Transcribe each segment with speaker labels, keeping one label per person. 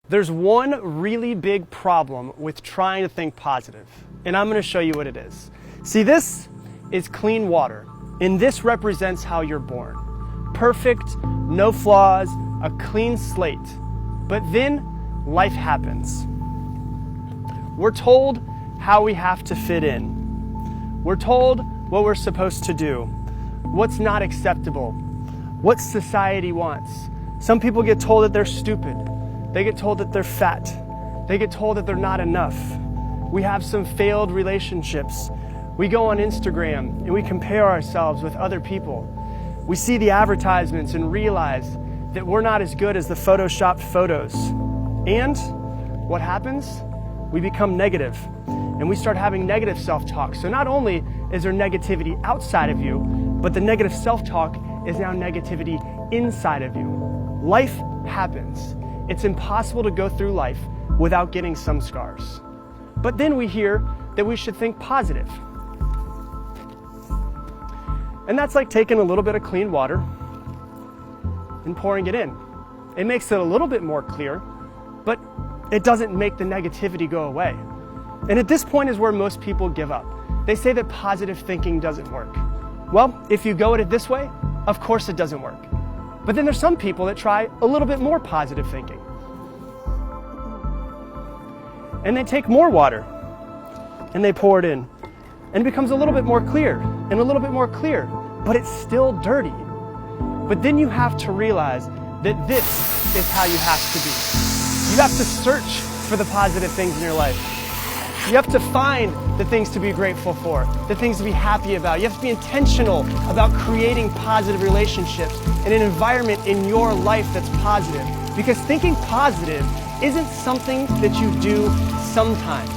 Speaker 1: There's one really big problem with trying to think positive, and I'm going to show you what it is. See, this is clean water, and this represents how you're born. Perfect, no flaws, a clean slate. But then life happens. We're told how we have to fit in. We're told what we're supposed to do, what's not acceptable, what society wants. Some people get told that they're stupid. They get told that they're fat. They get told that they're not enough. We have some failed relationships. We go on Instagram and we compare ourselves with other people. We see the advertisements and realize that we're not as good as the photoshopped photos. And what happens? We become negative and we start having negative self-talk. So not only is there negativity outside of you, but the negative self-talk is now negativity inside of you. Life happens. It's impossible to go through life without getting some scars. But then we hear that we should think positive. And that's like taking a little bit of clean water and pouring it in. It makes it a little bit more clear, but it doesn't make the negativity go away. And at this point is where most people give up. They say that positive thinking doesn't work. Well, if you go at it this way, of course it doesn't work. But then there's some people that try a little bit more positive thinking. And they take more water and they pour it in. And it becomes a little bit more clear and a little bit more clear, but it's still dirty. But then you have to realize that this is how you have to be. You have to search for the positive things in your life. You have to find the things to be grateful for, the things to be happy about. You have to be intentional about creating positive relationships and an environment in your life that's positive. Because thinking positive isn't something that you do sometimes.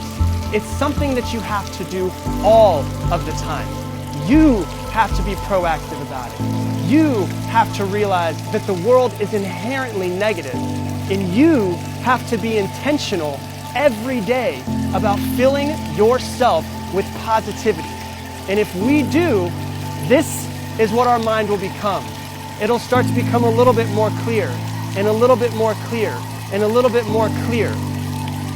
Speaker 1: It's something that you have to do all of the time. You have to be proactive about it. You have to realize that the world is inherently negative, and you have to be intentional every day about filling yourself with positivity. And if we do, this is what our mind will become. It'll start to become a little bit more clear, and a little bit more clear, and a little bit more clear.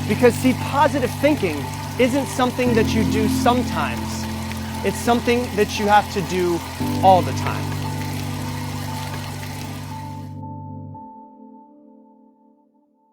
Speaker 1: Because see, positive thinking isn't something that you do sometimes. It's something that you have to do all the time.